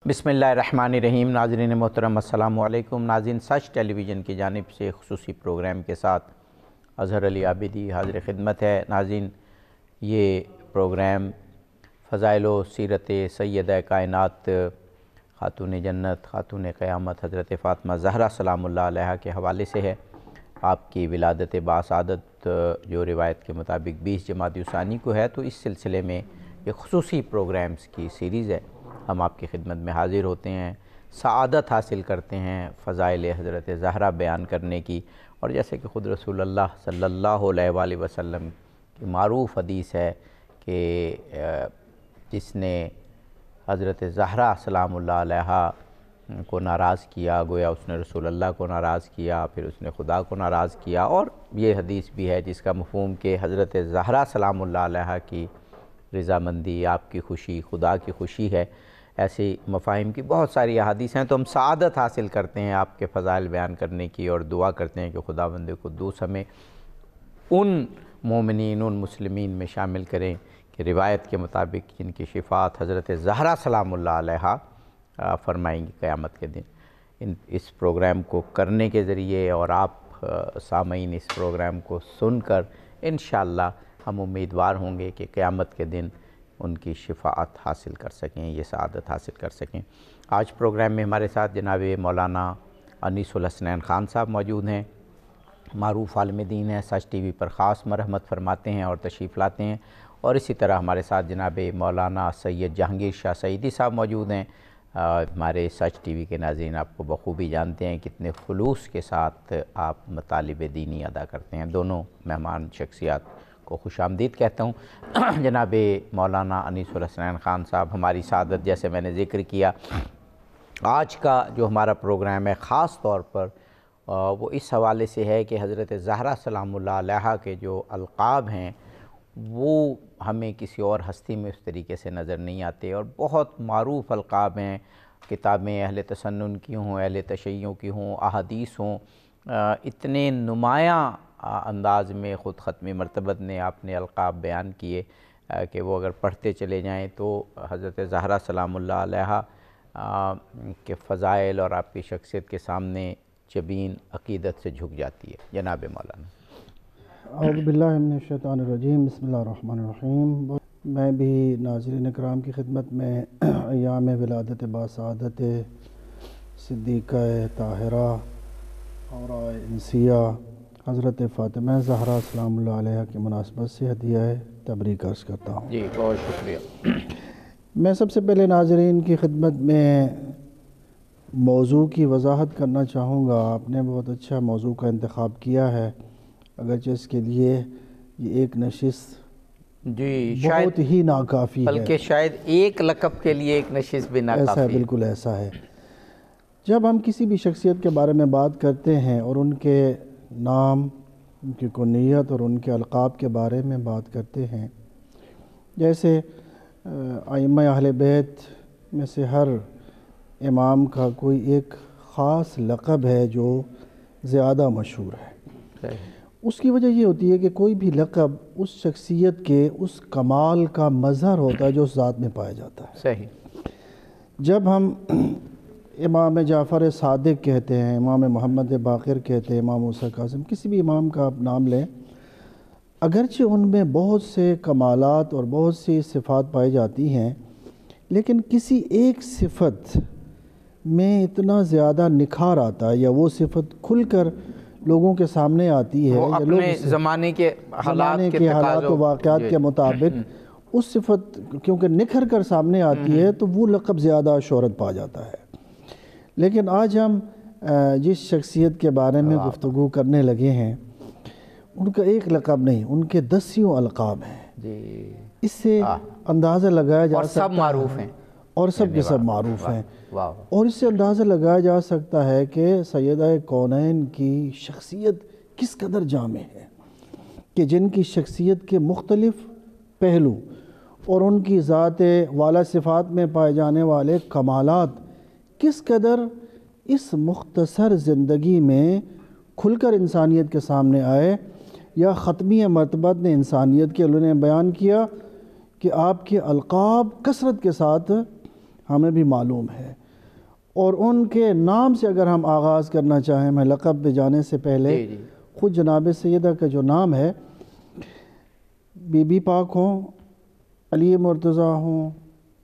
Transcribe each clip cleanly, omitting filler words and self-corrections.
بسم اللہ الرحمن الرحیم۔ ناظرین محترم السلام علیکم۔ ناظرین، سچ ٹیلی ویژن کی جانب سے خصوصی پروگرام کے ساتھ اظہر علی عابدی حاضر خدمت ہے۔ ناظرین، یہ پروگرام فضائل و سیرت سیدہ کائنات خاتون جنت خاتون قیامت حضرت فاطمہ زہرا سلام اللہ علیہا کے حوالے سے ہے۔ آپ کی ولادت باسعادت جو روایت کے مطابق 20 جمادی الثانی کو ہے، تو اس سلسلے میں یہ خصوصی پروگرامز کی سیریز ہے۔ ہم آپ کی خدمت میں حاضر ہوتے ہیں، سعادت حاصل کرتے ہیں فضائل حضرت زہرا بیان کرنے کی، اور جیسے کہ خود رسول اللہ صلی اللہ علیہ وآلہ وسلم کی معروف حدیث ہے کہ جس نے حضرت زہرا سلام اللہ علیہا کو ناراض کیا، گویا اس نے رسول اللہ کو ناراض کیا، پھر اس نے خدا کو ناراض کیا۔ اور یہ حدیث بھی ہے جس کا مفہوم کہ حضرت زہرا سلام اللہ علیہا کی رضامندی، آپ کی خوشی خدا کی خوشی ہے۔ ایسی مفاہیم کی بہت ساری احادیث ہیں، تو ہم سعادت حاصل کرتے ہیں آپ کے فضائل بیان کرنے کی، اور دعا کرتے ہیں کہ خداوند قدوس ہمیں ان مومنین، ان مسلمین میں شامل کریں کہ روایت کے مطابق جن کی شفاعت حضرت زہرا سلام اللہ علیہا فرمائیں گی قیامت کے دن۔ اس پروگرام کو کرنے کے ذریعے اور آپ سامعین اس پروگرام کو سن کر انشاءاللہ ہم امیدوار ہوں گے کہ قیامت کے دن ان کی شفاعت حاصل کر سکیں، یہ سعادت حاصل کر سکیں۔ آج پروگرام میں ہمارے ساتھ جناب مولانا انیس الحسنین خان صاحب موجود ہیں، معروف عالم دین ہیں، سچ ٹی وی پر خاص مرحمت فرماتے ہیں اور تشریف لاتے ہیں، اور اسی طرح ہمارے ساتھ جناب مولانا سید جہانگیر شاہ سعیدی صاحب موجود ہیں۔ ہمارے سچ ٹی وی کے ناظرین آپ کو بخوبی جانتے ہیں کتنے خلوص کے ساتھ آپ مطالب دینی ادا کرتے ہیں۔ دونوں مہمان شخصیات کو خوش آمدید کہتا ہوں۔ جناب مولانا انیس الحسنین خان صاحب، ہماری سعادت جیسے میں نے ذکر کیا، آج کا جو ہمارا پروگرام ہے خاص طور پر وہ اس حوالے سے ہے کہ حضرت زہرا سلام اللہ علیہا کے جو القاب ہیں وہ ہمیں کسی اور ہستی میں اس طریقے سے نظر نہیں آتے، اور بہت معروف القاب ہیں۔ کتابیں اہل تسنن کی ہوں، اہل تشیع کی ہوں، احادیث ہوں، اتنے نمایاں انداز میں خود ختمی مرتبت نے آپ نے القاب بیان کیے کہ وہ اگر پڑھتے چلے جائیں تو حضرت زہرا سلام اللہ علیہا کے فضائل اور آپ کی شخصیت کے سامنے جبین عقیدت سے جھک جاتی ہے۔ جناب مولانا۔ اعوذ باللہ من الشیطان الرجیم، بسم اللہ الرحمن الرحیم۔ میں بھی ناظرین اکرام کی خدمت میں ایام ولادت باسعادت صدیقہ طاہرہ اور انسیہ حضرت فاطمہ زہرا سلام اللہ علیہ کی مناسبت سے ہدیہ تبریک عرض کرتا ہوں۔ جی بہت شکریہ۔ میں سب سے پہلے ناظرین کی خدمت میں موضوع کی وضاحت کرنا چاہوں گا۔ آپ نے بہت اچھا موضوع کا انتخاب کیا ہے، اگرچہ اس کے لیے یہ ایک نشست جی بہت ہی ناکافی ہے، بلکہ شاید ایک لقب کے لیے ایک نشست بھی ناکافی ایسا ہے، بالکل ایسا ہے۔ جب ہم کسی بھی شخصیت کے بارے میں بات کرتے ہیں اور ان کے نام، ان کی کنیت اور ان کے القاب کے بارے میں بات کرتے ہیں، جیسے ائمہ اہل بیت میں سے ہر امام کا کوئی ایک خاص لقب ہے جو زیادہ مشہور ہے۔ اس کی وجہ یہ ہوتی ہے کہ کوئی بھی لقب اس شخصیت کے اس کمال کا مظہر ہوتا ہے جو اس ذات میں پایا جاتا ہے۔ صحیح۔ جب ہم امام جعفر صادق کہتے ہیں، امام محمد باقر کہتے ہیں، امام موسیٰ کاظم، کسی بھی امام کا آپ نام لیں، اگرچہ ان میں بہت سے کمالات اور بہت سی صفات پائی جاتی ہیں، لیکن کسی ایک صفت میں اتنا زیادہ نکھار آتا ہے یا وہ صفت کھل کر لوگوں کے سامنے آتی ہے، وہ یا اپنے زمانے کے حالات و واقعات کے مطابق اس صفت کیونکہ نکھر کر سامنے آتی ہے تو وہ لقب زیادہ شہرت پا جاتا ہے۔ لیکن آج ہم جس شخصیت کے بارے میں گفتگو کرنے لگے ہیں ان کا ایک لقب نہیں، ان کے 10 القاب ہیں۔ اس سے اندازہ لگایا جا سکتا ہے، اور سب معروف ہیں، اور سب کے سب معروف ہیں، اور اس سے اندازہ لگایا جا سکتا ہے کہ سیدہ کونین کی شخصیت کس قدر جامع ہے، کہ جن کی شخصیت کے مختلف پہلو اور ان کی ذات والا صفات میں پائے جانے والے کمالات کس قدر اس مختصر زندگی میں کھل کر انسانیت کے سامنے آئے، یا ختمی مرتبت نے انسانیت کے انہوں نے بیان کیا کہ آپ کے القاب کثرت کے ساتھ ہمیں بھی معلوم ہے، اور ان کے نام سے اگر ہم آغاز کرنا چاہیں، میں لقب پہ جانے سے پہلے خود جناب سیدہ کا جو نام ہے، بی بی پاک ہوں، علی مرتضیٰ ہوں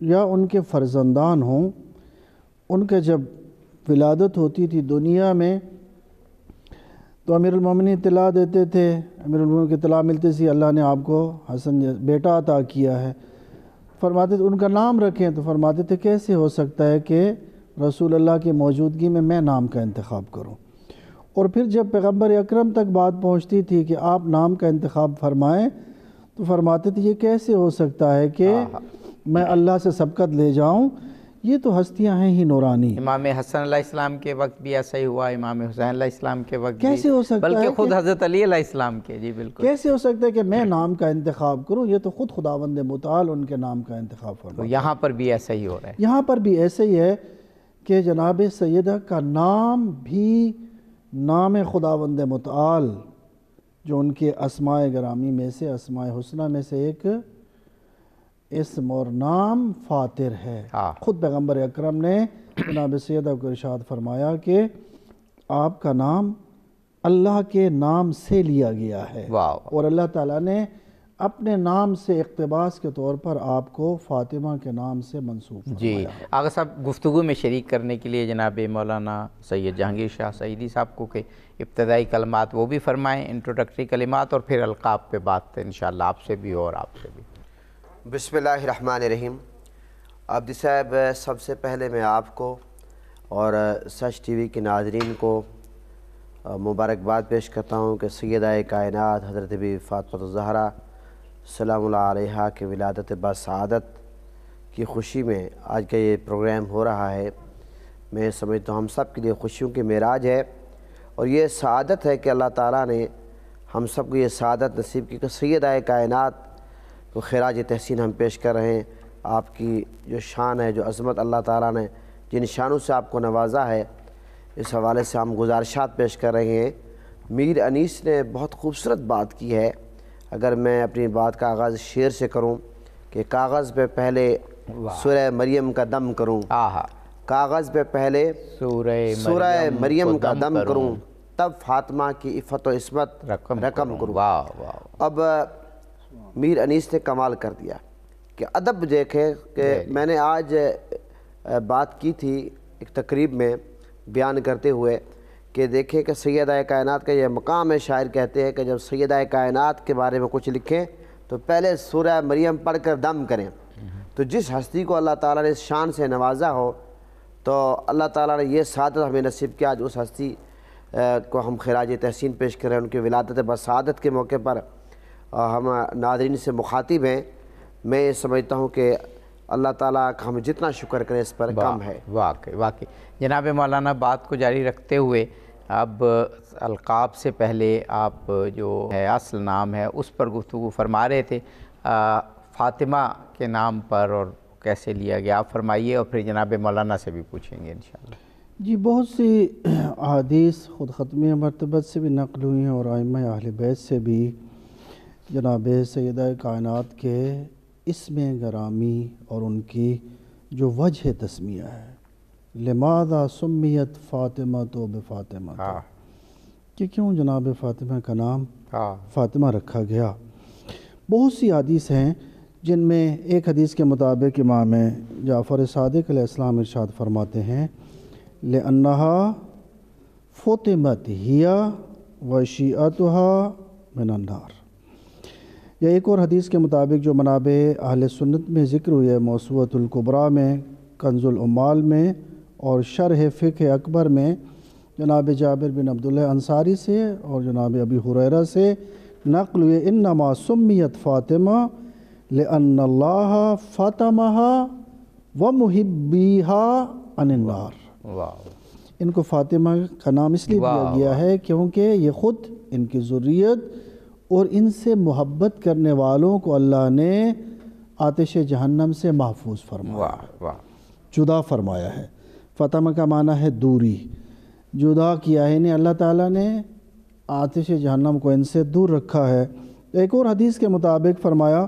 یا ان کے فرزندان ہوں، ان کے جب ولادت ہوتی تھی دنیا میں تو امیر المومنین اطلاع دیتے تھے، امیر المومنین کی اطلاع ملتی تھی اللہ نے آپ کو حسن بیٹا عطا کیا ہے، فرماتے تھے ان کا نام رکھیں، تو فرماتے تھے کیسے ہو سکتا ہے کہ رسول اللہ کی موجودگی میں نام کا انتخاب کروں، اور پھر جب پیغمبر اکرم تک بات pہنچتی تھی کہ آپ نام کا انتخاب فرمائیں تو فرماتے تھے یہ کیسے ہو سکتا ہے کہ میں اللہ سے سبقت لے جاؤں، یہ تو ہستیاں ہیں ہی نورانی۔ امام حسن علیہ السلام کے وقت بھی ایسا ہی ہوا، امام حسین علیہ السلام کے وقت کیسے ہو سکتا ہے بلکہ خود حضرت علی علیہ السلام کے، جی بالکل، کیسے ہو سکتا ہے کہ میں نام کا انتخاب کروں، یہ تو خود خداوند متعال ان کے نام کا انتخاب تو فرماتا ہے۔ یہاں پر بھی ایسا ہی ہو رہا ہے۔ یہاں پر بھی ایسے ہی ہے کہ جناب سیدہ کا نام بھی نام خداوند متعال، جو ان کے اسماء گرامی میں سے، اسماء حسنہ میں سے ایک اسم اور نام فاتر ہے۔ خود پیغمبر اکرم نے جناب سیدہ کو ارشاد فرمایا کہ آپ کا نام اللہ کے نام سے لیا گیا ہے، اور اللہ تعالیٰ نے اپنے نام سے اقتباس کے طور پر آپ کو فاطمہ کے نام سے منسوب فرمایا۔ جی آغا صاحب، گفتگو میں شریک کرنے کے لیے جناب مولانا سید جہانگیر شاہ سعیدی صاحب کو کہ ابتدائی کلمات وہ بھی فرمائیں، انٹروڈکٹری کلمات، اور پھر القاب پہ بات انشاءاللہ آپ سے بھی اور آپ سے بھی۔ بسم اللہ الرحمن الرحیم۔ عابدی صاحب، سب سے پہلے میں آپ کو اور سچ ٹی وی کے ناظرین کو مبارکباد پیش کرتا ہوں کہ سیدہ کائنات حضرت بی فاطمہ الزہرا سلام اللہ علیہا کے ولادت بسعادت کی خوشی میں آج کا یہ پروگرام ہو رہا ہے۔ میں سمجھتا ہوں ہم سب کے لیے خوشیوں کی معراج ہے، اور یہ سعادت ہے کہ اللہ تعالیٰ نے ہم سب کو یہ سعادت نصیب کی کہ سیدہ کائنات کو خراج تحسین ہم پیش کر رہے ہیں۔ آپ کی جو شان ہے، جو عظمت اللہ تعالیٰ نے جن شانوں سے آپ کو نوازا ہے، اس حوالے سے ہم گزارشات پیش کر رہے ہیں۔ میر انیس نے بہت خوبصورت بات کی ہے۔ اگر میں اپنی بات کا آغاز شعر سے کروں کہ کاغذ پہ پہلے سورہ مریم کا دم کروں، کاغذ پہ پہلے سورہ مریم کا دم کروں، تب فاطمہ کی عفت و عصمت رقم کروں۔ اب میر انیس نے کمال کر دیا کہ ادب دیکھیں کہ میں نے آج بات کی تھی ایک تقریب میں بیان کرتے ہوئے کہ دیکھیں کہ سیدہ کائنات کا یہ مقام ہے، شاعر کہتے ہیں کہ جب سیدہ کائنات کے بارے میں کچھ لکھیں تو پہلے سورہ مریم پڑھ کر دم کریں۔ تو جس ہستی کو اللہ تعالیٰ نے اس شان سے نوازا ہو تو اللہ تعالیٰ نے یہ سعادت ہمیں نصیب کیا، آج اس ہستی کو ہم خراج تحسین پیش کریں۔ ان کی ولادت بسعادت کے موقع پر ہم ناظرین سے مخاطب ہیں۔ میں یہ سمجھتا ہوں کہ اللہ تعالیٰ کا ہم جتنا شکر کریں اس پر کم ہے۔ واقعی جناب مولانا، بات کو جاری رکھتے ہوئے اب القاب سے پہلے آپ جو ہے اصل نام ہے اس پر گفتگو فرما رہے تھے، فاطمہ کے نام پر اور کیسے لیا گیا، آپ فرمائیے، اور پھر جناب مولانا سے بھی پوچھیں گے انشاءاللہ۔ جی بہت سی احادیث خود ختمی مرتبت سے بھی نقل ہوئی ہیں اور ائمہ اہل بیت سے بھی جناب سیدہ کائنات کے اسم گرامی اور ان کی جو وجہ تسمیہ ہے، لماذا سمیت فاطمہ تو بفاطمہ، کہ کیوں جناب فاطمہ کا نام فاطمہ رکھا گیا۔ بہت سی حدیث ہیں جن میں ایک حدیث کے مطابق امام جعفر صادق علیہ السلام ارشاد فرماتے ہیں لِأَنَّهَا فُطِمَتْ هِيَ وَشِيعَتُهَا مِنَ النَّارِ۔ یا ایک اور حدیث کے مطابق جو منابع اہل سنت میں ذکر ہوئی ہے، موسوعۃ الکبریٰ میں، کنز العمال میں اور شرح فقہ اکبر میں، جناب جابر بن عبداللہ انصاری سے اور جناب ابی ہریرہ سے نقل ہوئے انما سمیت فاطمہ لأن اللہ فاطمها ومحبیها عن النار۔ ان کو فاطمہ کا نام اس لیے دیا گیا ہے کیونکہ یہ خود ان کی ذریت اور ان سے محبت کرنے والوں کو اللہ نے آتش جہنم سے محفوظ فرمایا، جدا فرمایا ہے۔ فاطمہ کا معنی ہے دوری، جدا کیا ہے، انہیں اللہ تعالیٰ نے آتش جہنم کو ان سے دور رکھا ہے۔ ایک اور حدیث کے مطابق فرمایا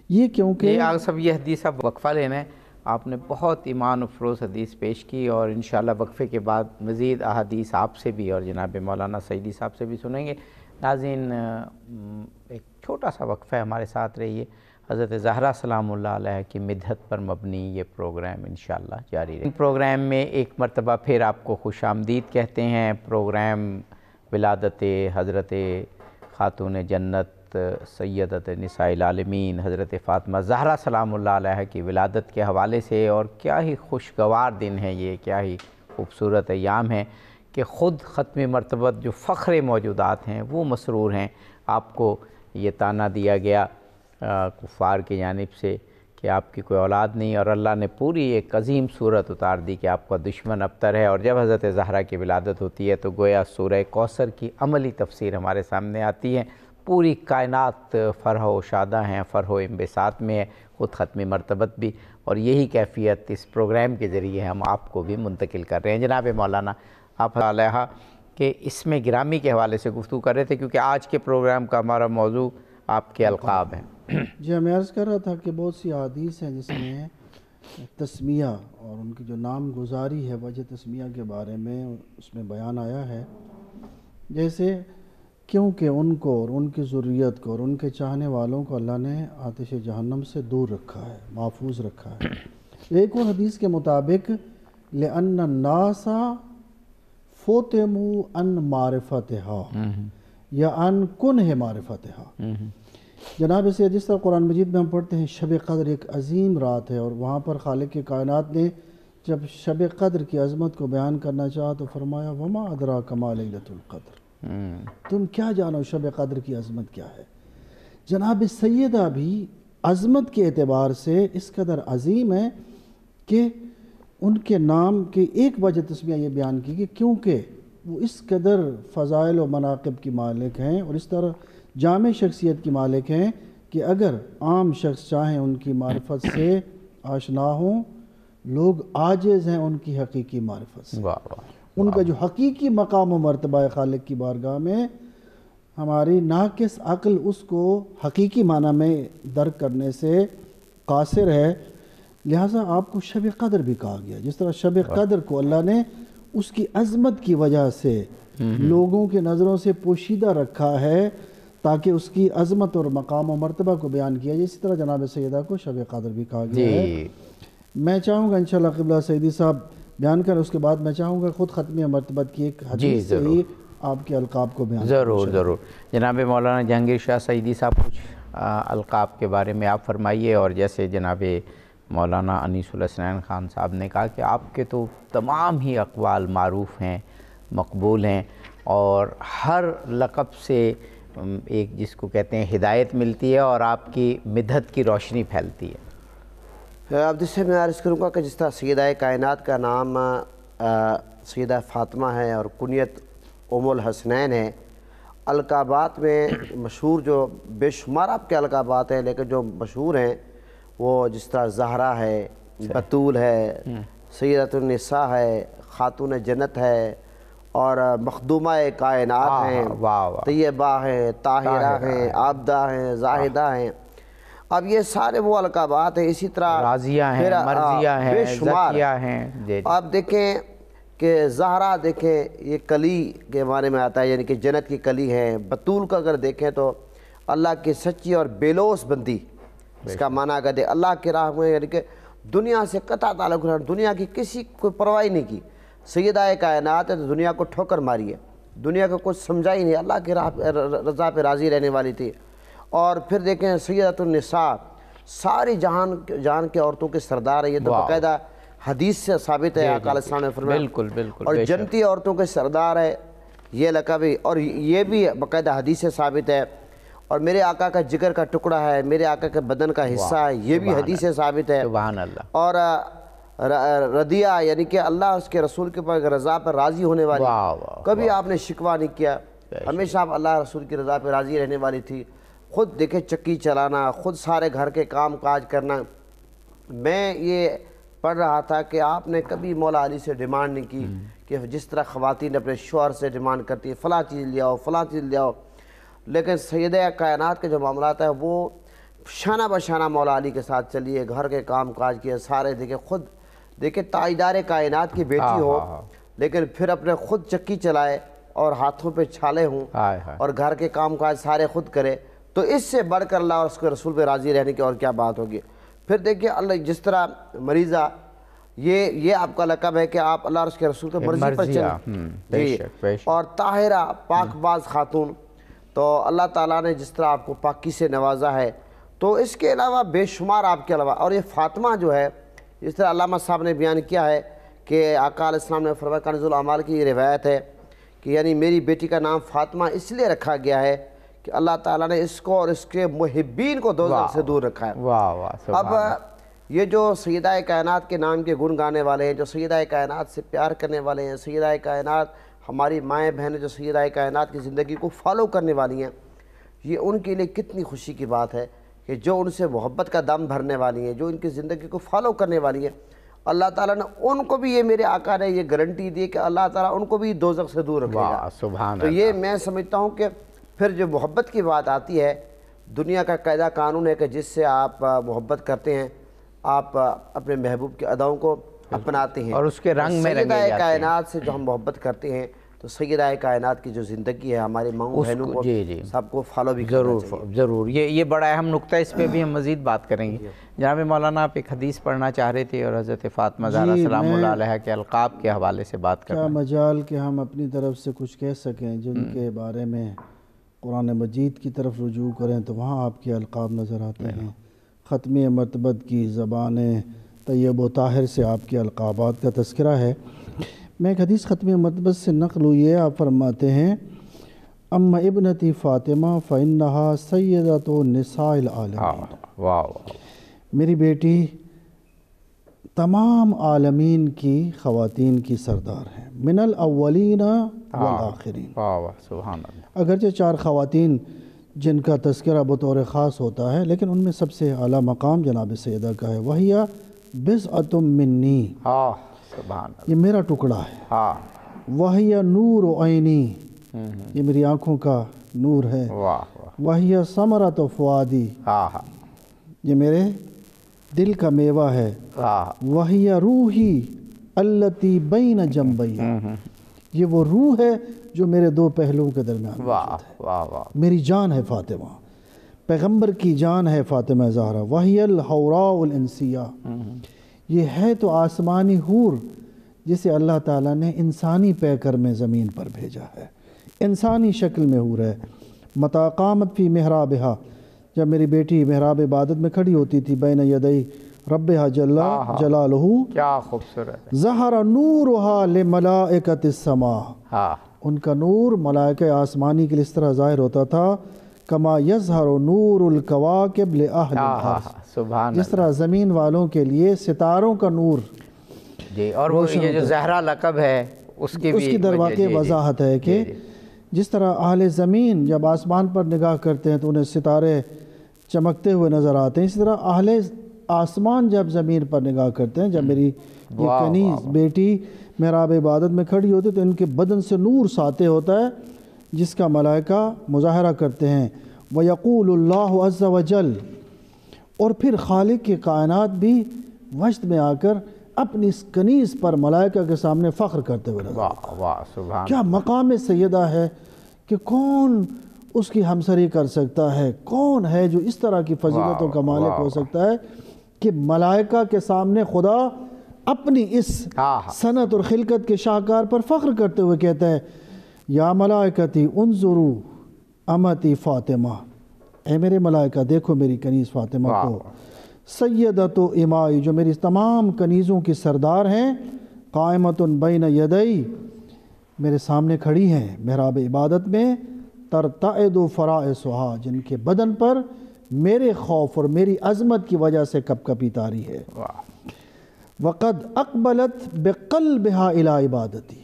یہ کیونکہ آگے سب یہ حدیث اب وقفہ لینا ہے آپ نے بہت ایمان افروز حدیث پیش کی، اور انشاءاللہ وقفے کے بعد مزید احادیث آپ سے بھی اور جناب مولانا سعیدی صاحب سے بھی سنیں گے۔ ناظرین، ایک چھوٹا سا وقفہ ہمارے ساتھ رہیے۔ حضرت زہرا سلام اللہ علیہ کی مدحت پر مبنی یہ پروگرام انشاءاللہ جاری رہے۔ پروگرام میں ایک مرتبہ پھر آپ کو خوش آمدید کہتے ہیں۔ پروگرام ولادت حضرت خاتون جنت سیدۃ نساء العالمین حضرت فاطمہ زہرا سلام اللہ علیہ کی ولادت کے حوالے سے، اور کیا ہی خوشگوار دن ہے یہ، کیا ہی خوبصورت ایام ہیں کہ خود ختم مرتبت جو فخر موجودات ہیں وہ مسرور ہیں۔ آپ کو یہ طعنہ دیا گیا کفار کی جانب سے کہ آپ کی کوئی اولاد نہیں، اور اللہ نے پوری ایک عظیم صورت اتار دی کہ آپ کا دشمن ابتر ہے۔ اور جب حضرت زہرا کی ولادت ہوتی ہے تو گویا سورہ کوثر کی عملی تفسیر ہمارے سامنے آتی ہے۔ پوری کائنات فرح و شادہ ہیں، فرح و انبساط میں ہے، خود ختم مرتبت بھی، اور یہی کیفیت اس پروگرام کے ذریعے ہم آپ کو بھی منتقل کر رہے ہیں۔ جناب مولانا، آپ علیہ کہ اس میں گرامی کے حوالے سے گفتگو کر رہے تھے، کیونکہ آج کے پروگرام کا ہمارا موضوع آپ کے القاب ہیں۔ جی، میں عرض کر رہا تھا کہ بہت سی احادیث ہیں جس میں تسمیہ اور ان کی جو نام گزاری ہے وجہ تسمیہ کے بارے میں اس میں بیان آیا ہے، جیسے کیونکہ ان کو اور ان کی ذریت کو اور ان کے چاہنے والوں کو اللہ نے آتش جہنم سے دور رکھا ہے، محفوظ رکھا ہے۔ ایک اور حدیث کے مطابق لِأَنَّ النَّاسَ فُتِمُوا عَنْ مَعْرِفَتِهَا یا عن کنہ معرفتہا۔ جناب سے جس طرح قرآن مجید میں ہم پڑھتے ہیں شب قدر ایک عظیم رات ہے، اور وہاں پر خالق کی کائنات نے جب شب قدر کی عظمت کو بیان کرنا چاہا تو فرمایا وَمَا أَدْرَاكَ مَا لَيْلَةُ الْقَدْرِ، تم کیا جانو شب قدر کی عظمت کیا ہے۔ جناب سیدہ بھی عظمت کے اعتبار سے اس قدر عظیم ہے کہ ان کے نام کی ایک وجہ تسمیہ یہ بیان کی کہ کیونکہ وہ اس قدر فضائل و مناقب کی مالک ہیں اور اس طرح جامع شخصیت کی مالک ہیں کہ اگر عام شخص چاہیں ان کی معرفت سے آشنا ہوں، لوگ عاجز ہیں ان کی حقیقی معرفت سے۔ ان کا جو حقیقی مقام و مرتبہ خالق کی بارگاہ میں، ہماری ناقص عقل اس کو حقیقی معنی میں درک کرنے سے قاصر ہے، لہٰذا آپ کو شب قدر بھی کہا گیا۔ جس طرح شب قدر کو اللہ نے اس کی عظمت کی وجہ سے لوگوں کے نظروں سے پوشیدہ رکھا ہے تاکہ اس کی عظمت اور مقام و مرتبہ کو بیان کیا جائے، اسی طرح جناب سیدہ کو شب قدر بھی کہا گیا ہے۔ میں چاہوں گا انشاءاللہ قبلہ سعیدی صاحب بیان کریں، اس کے بعد میں چاہوں گا خود ختم مرتبت کی ایک حدیث سے ہی آپ کے القاب کو بیان کریں۔ ضرور جناب مولانا جہانگیر شاہ سعیدی صاحب کچھ القاب کے بارے میں آپ فرمائیے، اور جیسے جناب مولانا انیس الحسنین خان صاحب نے کہا کہ آپ کے تو تمام ہی اقوال معروف ہیں، مقبول ہیں، اور ہر لقب سے ایک جس کو کہتے ہیں ہدایت ملتی ہے اور آپ کی مدحت کی روشنی پھیلتی ہے۔ اب جس سے میں عرض کروں گا کہ جس طرح سیدہ کائنات کا نام سیدہ فاطمہ ہے اور کنیت ام الحسنین ہے، القابات میں مشہور جو بے شمار آپ کے القابات ہیں، لیکن جو مشہور ہیں وہ جس طرح زہرا ہے، بطول ہے، سیدۃ النساء ہے، خاتون جنت ہے، اور مخدومہ کائنات ہیں، طیبہ ہیں، طاہرہ ہیں، عابدہ ہیں، زاہدہ ہیں۔ اب یہ سارے وہ القابات ہیں، اسی طرح راضیہ ہیں، مرضیہ ہیں، زکیہ ہیں۔ آپ دیکھیں کہ زہرا دیکھیں یہ کلی کے بارے میں آتا ہے، یعنی کہ جنت کی کلی ہے۔ بطول کا اگر دیکھیں تو اللہ کی سچی اور بیلوس بندی، اس کا معنی اگر دیکھیں اللہ کی راہ میں، یعنی کہ دنیا سے قطع تعلق رہنا، دنیا کی کسی کوئی پرواہ نہیں کی۔ سیدہ کائنات ہے تو دنیا کو ٹھوکر ماری ہے، دنیا کو کچھ سمجھا ہی نہیں، اللہ کی رضا پہ راضی رہنے والی تھی۔ اور پھر دیکھیں سیدۃ النساء، ساری جہان کے عورتوں کے سردار ہے، یہ تو باقاعدہ حدیث سے ثابت ہے، آقا علیہ السلام نے فرمایا۔ بالکل بالکل۔ اور جنتی عورتوں کے سردار ہے یہ لقب، اور یہ بھی باقاعدہ حدیث سے ثابت ہے۔ اور میرے آقا کا جگر کا ٹکڑا ہے، میرے آقا کے بدن کا حصہ ہے، یہ بھی حدیث سے ثابت ہے۔ سبحان اللہ۔ اور رضیہ یعنی کہ اللہ اس کے رسول کے پر رضا پر راضی ہونے والی، کبھی آپ نے شکوہ نہیں کیا، ہمیشہ آپ اللہ رسول کی رضا پہ راضی رہنے والی تھی۔ خود دیکھیں چکی چلانا، خود سارے گھر کے کام کاج کرنا۔ میں یہ پڑھ رہا تھا کہ آپ نے کبھی مولا علی سے ڈیمانڈ نہیں کی کہ جس طرح خواتین اپنے شوہر سے ڈیمانڈ کرتی ہیں فلاں چیز لے آؤ، فلاں چیز لے آؤ، لیکن سیدہ کائنات کے جو معاملات ہیں وہ شانہ بشانہ مولا علی کے ساتھ چلیے، گھر کے کام کاج کیے سارے، دیکھیں خود دیکھیں تاجدار کائنات کی بیٹی ہو لیکن پھر اپنے خود چکی چلائے اور ہاتھوں پہ چھالے ہوں اور گھر کے کام کاج سارے خود کرے، تو اس سے بڑھ کر اللہ اور اس کے رسول پہ راضی رہنے کی اور کیا بات ہوگی۔ پھر دیکھیے اللہ جس طرح مریضہ، یہ آپ کا لقب ہے کہ آپ اللہ اور اس کے رسول کے مرضی پر چلیں، اور طاہرہ پاک باز خاتون، تو اللہ تعالیٰ نے جس طرح آپ کو پاکی سے نوازا ہے، تو اس کے علاوہ بے شمار آپ کے علاوہ، اور یہ فاطمہ جو ہے جس طرح علامہ صاحب نے بیان کیا ہے کہ آقا علیہ السلام نے فرمایا، کنز الاعمال کی یہ روایت ہے کہ یعنی میری بیٹی کا نام فاطمہ اس لیے رکھا گیا ہے کہ اللہ تعالیٰ نے اس کو اور اس کے محبین کو دوزخ سے دور رکھا ہے۔ اب یہ جو سیدہ کائنات کے نام کے گن گانے والے ہیں، جو سیدہ کائنات سے پیار کرنے والے ہیں، سیدہ کائنات ہماری مائیں بہنیں جو سیدہ کائنات کی زندگی کو فالو کرنے والی ہیں، یہ ان کے لیے کتنی خوشی کی بات ہے کہ جو ان سے محبت کا دم بھرنے والی ہیں، جو ان کی زندگی کو فالو کرنے والی ہیں، اللہ تعالیٰ نے ان کو بھی، یہ میرے آقا نے یہ گارنٹی دی کہ اللہ تعالیٰ ان کو بھی دوزخ سے دور رکھے گا۔ تو یہ میں سمجھتا ہوں کہ پھر جو محبت کی بات آتی ہے، دنیا کا قاعدہ قانون ہے کہ جس سے آپ محبت کرتے ہیں آپ اپنے محبوب کے اداؤں کو اپناتے ہیں، اور اس کے رنگ میں رنگے جاتے ہیں۔ سیدہ کائنات سے جو ہم محبت کرتے ہیں تو سیدہ کائنات کی جو زندگی ہے ہماری ماؤں بہنوں کو سب کو فالو بھی کرنا چاہیے۔ ضرور، یہ بڑا اہم نقطہ، اس پہ بھی ہم مزید بات کریں گے۔ جناب مولانا آپ ایک حدیث پڑھنا چاہ رہے تھے اور حضرت فاطمہ زہرا سلام اللہ علیہا کے القاب کے حوالے سے بات کرنا۔ کیا مجال کہ ہم اپنی طرف سے کچھ کہہ سکیں جن کے بارے میں قرآن مجید کی طرف رجوع کریں تو وہاں آپ کے القاب نظر آتے ہیں۔ ختم مرتبت کی زبان طیب و طاہر سے آپ کے القابات کا تذکرہ ہے۔ میں ایک حدیث ختم مرتبت سے نقل ہوئی ہے، آپ فرماتے ہیں اما ابنتی فاطمہ فإنہا سیدۃ نساء العالمین، میری بیٹی تمام عالمین کی خواتین کی سردار ہیں، من الاولین والآخرین۔ سبحان اللہ۔ اگرچہ 4 خواتین جن کا تذکرہ بطور خاص ہوتا ہے، لیکن ان میں سب سے اعلیٰ مقام جناب سیدہ کا ہے، وہی بضعۃ منی، سبحان اللہ، یہ میرا ٹکڑا ہے، وہی نور عینی، یہ میری آنکھوں کا نور ہے، وہی ثمرۃ فؤادی، یہ میرے دل کا میوہ ہے، وہی روحی التی بین جنبی، یہ وہ روح ہے جو میرے 2 پہلوؤں کے درمیان موجود ہے، میری جان ہے فاطمہ، پیغمبر کی جان ہے فاطمہ زہرا، وہی الحوراء الانسیہ، یہ ہے تو آسمانی حور جسے اللہ تعالیٰ نے انسانی پیکر میں زمین پر بھیجا ہے، انسانی شکل میں حور ہے، متی قامت فی محرابہا، جب میری بیٹی محراب عبادت میں کھڑی ہوتی تھی، بین یدی ربہا جل جلالہ، کیا خوبصورت، ظہر نورہا لملائکۃ السماء، ان کا نور ملائکہ آسمانی کے لیے اس طرح ظاہر ہوتا تھا، کما یظہر نور الکواکب لأہل الارض، جس طرح زمین والوں کے لیے ستاروں کا نور، جی، اور وہ یہ جو زہرا لقب ہے اس کی در واقع وضاحت ہے کہ جس طرح اہل زمین جب آسمان پر نگاہ کرتے ہیں تو انہیں ستارے چمکتے ہوئے نظر آتے ہیں، اسی طرح اہل آسمان جب زمین پر نگاہ کرتے ہیں، جب میری یہ کنیز بیٹی محراب عبادت میں کھڑی ہوتی تو ان کے بدن سے نور ساطع ہوتا ہے جس کا ملائکہ مظاہرہ کرتے ہیں، وَيَقُولُ اللَّهُ عَزَّ وَجَلَّ، اور پھر خالق کی کائنات بھی وجد میں آ کر اپنی اس کنیز پر ملائکہ کے سامنے فخر کرتے ہوئے نظر آتا ہے۔ کیا مقام سیدہ ہے کہ کون اس کی ہمسری کر سکتا ہے، کون ہے جو اس طرح کی فضیلتوں کا مالک ہو سکتا ہے کہ ملائکہ کے سامنے خدا اپنی اس صنعت اور خلقت کے شاہکار پر فخر کرتے ہوئے کہتا ہے، یا ملائکتی انظروا امتی فاطمہ، اے میرے ملائکہ دیکھو میری کنیز فاطمہ کو، سیدۃ امائی، جو میری تمام کنیزوں کی سردار ہیں، قائمۃ بین یدی، میرے سامنے کھڑی ہیں محراب عبادت میں، ترتعد فرائصها، جن کے بدن پر میرے خوف اور میری عظمت کی وجہ سے کپ کپی طاری ہے، وقد اقبلت بقلبها الی عبادتی،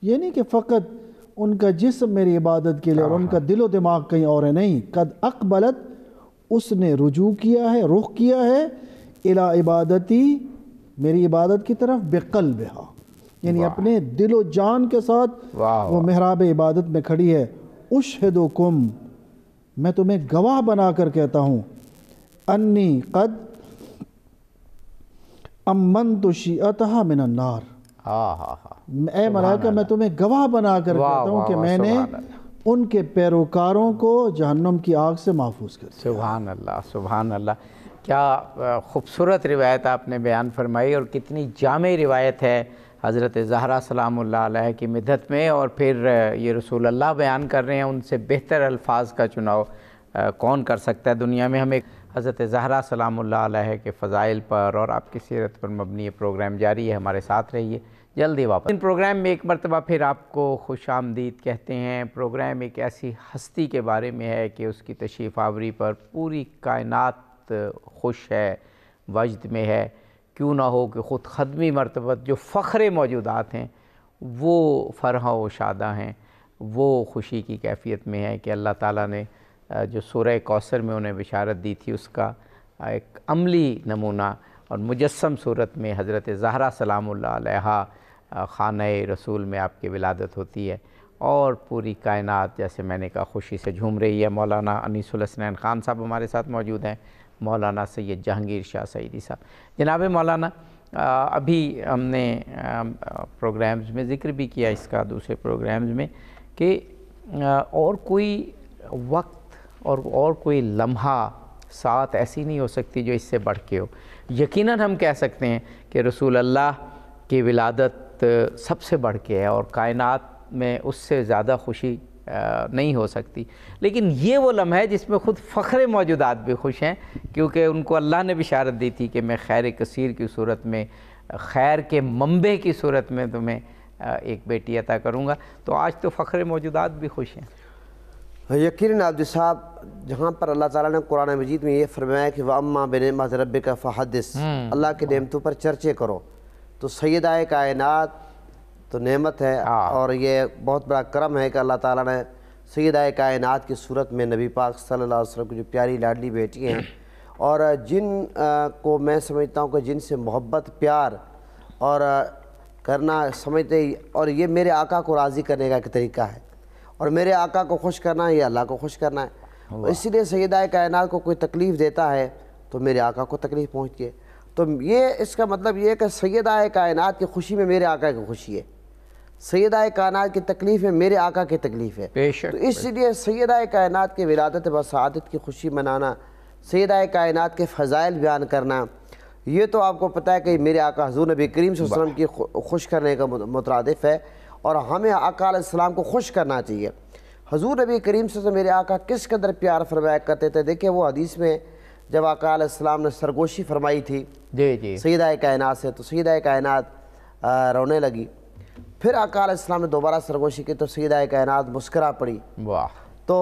یہ نہیں کہ فقط ان کا جسم میری عبادت کے لیے اور ان کا دل و دماغ کہیں اور ہے، نہیں، قد اقبلت، اس نے رجوع کیا ہے، رخ کیا ہے، الی عبادتی، میری عبادت کی طرف، بقلبها، یعنی اپنے دل و جان کے ساتھ وہ محراب عبادت میں کھڑی ہے، اشہدکم، میں تمہیں گواہ بنا کر کہتا ہوں انی قد امنت شیعتها من النار، اے ملائکہ میں تمہیں گواہ بنا کر کہتا ہوں کہ میں نے ان کے پیروکاروں کو جہنم کی آگ سے محفوظ کر دیا۔ سبحان اللہ، سبحان اللہ، کیا خوبصورت روایت آپ نے بیان فرمائی، اور کتنی جامع روایت ہے حضرت زہرا سلام اللہ علیہ کی مدحت میں، اور پھر یہ رسول اللہ بیان کر رہے ہیں، ان سے بہتر الفاظ کا چناؤ کون کر سکتا ہے دنیا میں۔ ہمیں حضرت زہرا سلام اللہ علیہ کے فضائل پر اور آپ کی سیرت پر مبنی یہ پروگرام جاری ہے، ہمارے ساتھ رہیے، جلدی واپس۔ ان پروگرام میں ایک مرتبہ پھر آپ کو خوش آمدید کہتے ہیں۔ پروگرام ایک ایسی ہستی کے بارے میں ہے کہ اس کی تشریف آوری پر پوری کائنات خوش ہے، وجد میں ہے، کیوں نہ ہو کہ خود خدمی مرتبہ جو فخر موجودات ہیں وہ فرحہ و شادہ ہیں، وہ خوشی کی کیفیت میں ہے کہ اللہ تعالیٰ نے جو سورہ کوثر میں انہیں بشارت دی تھی اس کا ایک عملی نمونہ اور مجسم صورت میں حضرت زہرا سلام اللہ علیہ خانہ رسول میں آپ کی ولادت ہوتی ہے، اور پوری کائنات جیسے میں نے کہا خوشی سے جھوم رہی ہے۔ مولانا انیس الحسنین خان صاحب ہمارے ساتھ موجود ہیں، مولانا سید جہانگیر شاہ سعیدی صاحب۔ جناب مولانا، ابھی ہم نے پروگرامز میں ذکر بھی کیا اس کا، دوسرے پروگرامز میں، کہ اور کوئی وقت اور کوئی لمحہ ساتھ ایسی نہیں ہو سکتی جو اس سے بڑھ کے ہو۔ یقیناً ہم کہہ سکتے ہیں کہ رسول اللہ کی ولادت سب سے بڑھ کے ہے، اور کائنات میں اس سے زیادہ خوشی نہیں ہو سکتی، لیکن یہ وہ لمحہ ہے جس میں خود فخر موجودات بھی خوش ہیں، کیونکہ ان کو اللہ نے بشارت دی تھی کہ میں خیر کثیر کی صورت میں، خیر کے منبع کی صورت میں تمہیں ایک بیٹی عطا کروں گا۔ تو آج تو فخر موجودات بھی خوش ہیں۔ یقیناً عابد صاحب، جہاں پر اللہ تعالیٰ نے قرآن مجید میں یہ فرمایا کہ وَأَمَّا بِنِعْمَةِ رَبِّكَ فَحَدِّثْ، اللہ کے نعمتوں پر چرچے کرو، تو سیدہ کائنات تو نعمت ہے، اور یہ بہت بڑا کرم ہے کہ اللہ تعالیٰ نے سیدہ کائنات کی صورت میں نبی پاک صلی اللہ علیہ وسلم کی جو پیاری لاڈلی بیٹی ہیں، اور جن کو میں سمجھتا ہوں کہ جن سے محبت، پیار اور کرنا سمجھتے، اور یہ میرے آقا کو راضی کرنے کا ایک طریقہ ہے، اور میرے آقا کو خوش کرنا ہے، یہ اللہ کو خوش کرنا ہے۔ اسی لیے سیدہ کائنات کو کوئی تکلیف دیتا ہے تو میرے آقا کو تکلیف پہنچتی ہے، تو یہ اس کا مطلب یہ ہے کہ سیدہ کائنات کی خوشی میں میرے آقا کی خوشی ہے، سیدہ کائنات کی تکلیف میں میرے آقا کی تکلیف ہے۔ تو اس لیے سیدہ کائنات کی ولادت بسعادت کی خوشی منانا، سیدہ کائنات کے فضائل بیان کرنا، یہ تو آپ کو پتہ ہے کہ میرے آقا حضور نبی کریم صلی اللہ علیہ وسلم کی خوش کرنے کا مترادف ہے، اور ہمیں آقا علیہ السلام کو خوش کرنا چاہیے۔ حضور نبی کریم صلی اللہ علیہ وسلم میرے آقا کس قدر پیار فرمایا کرتے تھے، دیکھیں وہ حدیث میں جب آقا علیہ السلام نے سرگوشی فرمائی تھی سیدہ کائنات سے، تو سیدہ کائنات رونے لگی، پھر آقا علیہ السلام نے دوبارہ سرگوشی کی تو سیدہ کائنات مسکرا پڑی۔ تو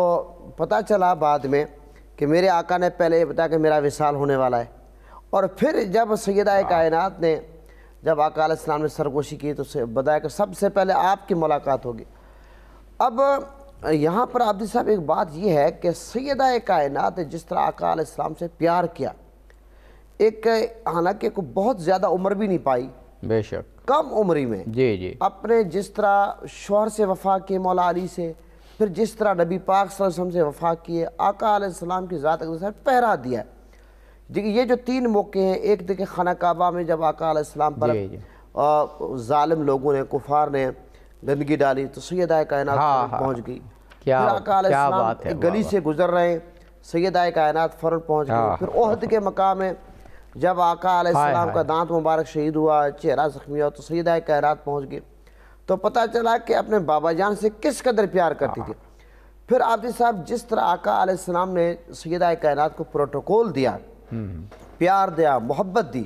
پتہ چلا بعد میں کہ میرے آقا نے پہلے یہ بتایا کہ میرا وصال ہونے والا ہے، اور پھر جب سیدہ کائنات نے جب آقا علیہ السلام نے سرگوشی کی تو بتایا کہ سب سے پہلے آپ کی ملاقات ہوگی۔ اب یہاں پر عابد صاحب ایک بات یہ ہے کہ سیدہ کائنات نے جس طرح آقا علیہ السلام سے پیار کیا، ایک حالانکہ کو بہت زیادہ عمر بھی نہیں پائی، بے شک کم عمری میں اپنے جس طرح شوہر سے وفا کیے مولا علی سے، پھر جس طرح نبی پاک صلی اللہ علیہ وسلم سے وفا کیے، آقا علیہ السلام کی ذات اقدس پر پہرا دیا ہے۔ یہ جو تین موقع ہیں، ایک دیکھیں خانہ کعبہ میں جب آقا علیہ السلام پر ظالم لوگوں نے، کفار نے گندگی ڈالی تو سیدہ کائنات پہنچ گئی، پھر آقا علیہ السلام ایک گلی سے گزر رہے ہیں، سیدہ کائنات فوراً پہنچ گئی، پھر احد کے مقام میں جب آقا علیہ السلام کا دانت مبارک شہید ہوا، چہرہ زخمی ہوا تو سیدہ کائنات پہنچ گئی، تو پتہ چلا کہ اپنے بابا جان سے کس قدر پیار کرتی تھی۔ پھر عابد صاحب جس طرح آقا علیہ السلام نے سیدہ کائنات کو پروٹوکول دیا، پیار دیا، محبت دی،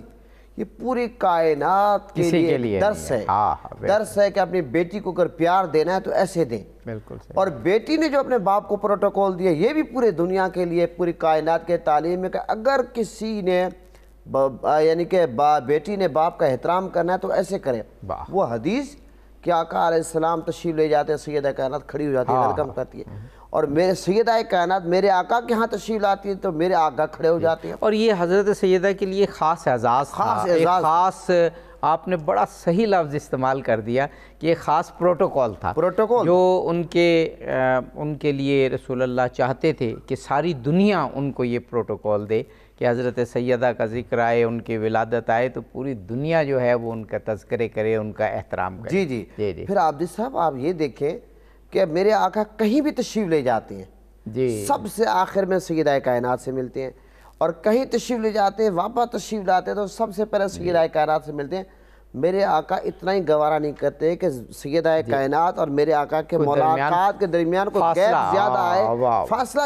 یہ پوری کائنات کے لیے درس ہے، درس ہے کہ اپنی بیٹی کو اگر پیار دینا ہے تو ایسے دیں۔ اور بیٹی نے جو اپنے باپ کو پروٹوکول دیا، یہ بھی پورے دنیا کے لیے، پوری کائنات کے تعلیم ہے کہ اگر کسی نے یعنی کہ بیٹی نے باپ کا احترام کرنا ہے تو ایسے کرے۔ وہ حدیث کہ آقا علیہ السلام تشریف لے جاتے ہیں، سیدہ کائنات کھڑی ہو جاتی ہے، ویلکم کرتی ہے، اور میرے سیدہ کائنات میرے آقا کے ہاں تشریف لاتی ہے تو میرے آقا کھڑے ہو جاتے ہیں۔ اور یہ حضرت سیدہ کے لیے خاص اعزاز تھا، ایک خاص، آپ نے بڑا صحیح لفظ استعمال کر دیا کہ ایک خاص پروٹوکول تھا جو ان کے لیے رسول اللہ چاہتے تھے کہ ساری دنیا ان کو یہ پروٹوکول دے کہ حضرت سیدہ کا ذکر آئے، ان کی ولادت آئے تو پوری دنیا جو ہے وہ ان کا تذکرے کرے، ان کا احترام کرے۔ جی پھر عابدی صاحب آپ یہ دیکھیں کہ میرے آقا کہیں بھی تشریف لے جاتے ہیں، سب سے آخر میں سیدہ کائنات سے ملتے ہیں، اور کہیں تشریف لے جاتے ہیں، واپس تشریف لاتے ہیں تو سب سے پہلے سیدہ کائنات سے ملتے ہیں۔ میرے آقا اتنا ہی گوارا نہیں کرتے کہ سیدہ کائنات اور میرے آقا کے ملاقات کے درمیان کوئی گیپ زیادہ آئے، فاصلہ۔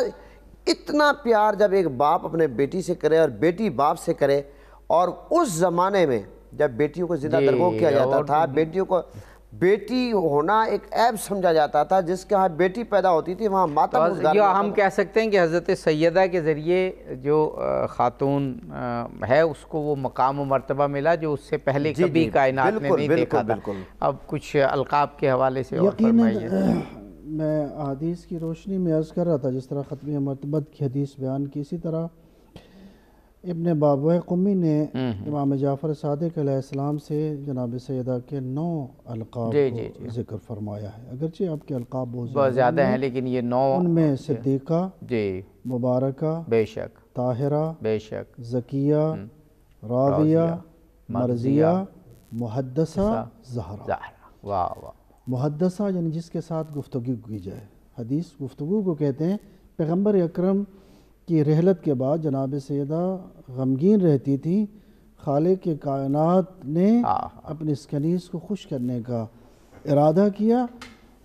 اتنا پیار جب ایک باپ اپنے بیٹی سے کرے اور بیٹی باپ سے کرے، اور اس زمانے میں جب بیٹیوں کو زندہ درگور کیا جاتا تھا، بیٹیوں کو بیٹی ہونا ایک عیب سمجھا جاتا تھا، جس کے ہاں بیٹی پیدا ہوتی تھی وہاں ماتم گزار جو ہم کہہ سکتے ہیں کہ حضرت سیدہ کے ذریعے جو خاتون ہے اس کو وہ مقام و مرتبہ ملا جو اس سے پہلے کبھی کائنات نے نہیں دیکھا تھا۔ اب کچھ القاب کے حوالے سے اور فرمائیے۔ میں حدیث کی روشنی میں عرض کر رہا تھا، جس طرح ختم مرتبت کی حدیث بیان کی، اسی طرح ابن بابوہ قمی نے امام جعفر صادق علیہ السلام سے جناب سیدہ کے 9 القاب کو ذکر فرمایا ہے، اگرچہ آپ کے القاب بہت زیادہ ہیں لیکن یہ 9 ان میں صدیقہ، مبارکہ، بے شک، طاہرہ، بے شک، زکیہ، راضیہ، مرضیہ، محدثہ، زہرا۔ واہ واہ۔ محدثہ یعنی جس کے ساتھ گفتگو کی جائے، حدیث گفتگو کو کہتے ہیں۔ پیغمبر اکرم کی رحلت کے بعد جناب سیدہ غمگین رہتی تھی، خالق کائنات نے اپنے اس کنیز کو خوش کرنے کا ارادہ کیا۔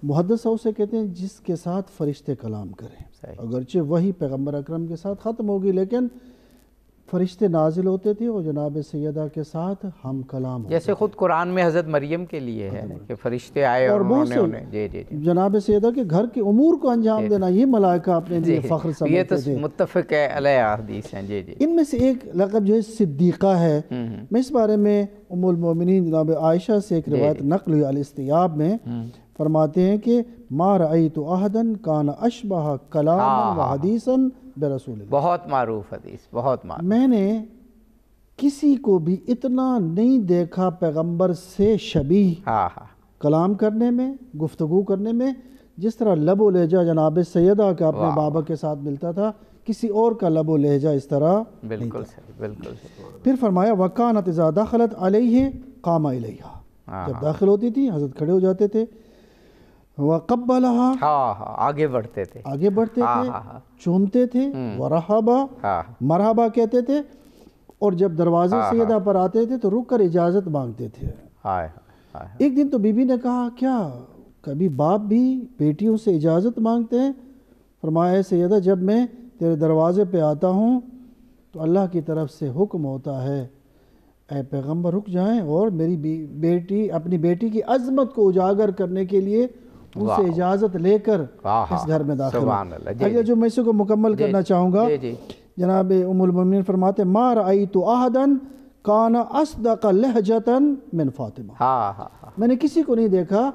محدثہ اسے کہتے ہیں جس کے ساتھ فرشتے کلام کریں، اگرچہ وہی پیغمبر اکرم کے ساتھ ختم ہوگی لیکن فرشتے نازل ہوتے تھے اور جناب سیدہ کے ساتھ ہم کلام ہوتے، جیسے خود قرآن میں حضرت مریم کے لیے ہے کہ فرشتے آئے اور انہوں نے انہیں جناب سیدہ کے گھر کے امور کو انجام دینا، یہ ملائکہ اپنے لیے فخر سمجھتے تھے۔ یہ تو متفق علیہ حدیث ہیں۔ ان میں سے ایک لقب جو ہے صدیقہ ہے۔ میں اس بارے میں ام المومنین جناب عائشہ سے ایک روایت نقل ہوئی الاستیاب میں، فرماتے ہیں کہ ما رأیت احدن کان اشبہ کلاما و حدیثا برسول اللہ۔ بہت معروف حدیث، بہت معروف۔ میں نے کسی کو بھی اتنا نہیں دیکھا پیغمبر سے شبیہ کلام کرنے میں، گفتگو کرنے میں، جس طرح لب و لہجہ جناب سیدہ کا اپنے بابا کے ساتھ ملتا تھا، کسی اور کا لب و لہجہ اس طرح نہیں تھا۔ بالکل صحیح۔ پھر فرمایا وَكَانَتْ إِذَا دَخَلَتْ عَلَيْهِ قَامَ إِلَيْهَا، جب داخل ہوتی تھی حضرت کھڑے ہو جاتے تھے، وَقَبَّلَهَا، آگے بڑھتے تھے، آگے بڑھتے تھے، چومتے تھے، وَرَحَبَا، مرحبا کہتے تھے، اور جب دروازے سیدہ پر آتے تھے تو رک کر اجازت مانگتے تھے۔ ایک دن تو بی بی نے کہا کیا کبھی باپ بھی بیٹیوں سے اجازت مانگتے ہیں؟ فرمایا سیدہ جب میں تیرے دروازے پہ آتا ہوں تو اللہ کی طرف سے حکم ہوتا ہے اے پیغمبر رک جائیں، اور میری بیٹی اپنی بیٹی کی عظمت کو اجاگر کرنے کے لیے ان سے اجازت لے کر اس گھر میں داخل ہوں۔ اگر جو میں اس کو مکمل کرنا چاہوں گا، جناب ام المومنین فرماتے ما رأیت احدا کان اصدق لہجتا من فاطمہ، میں نے کسی کو نہیں دیکھا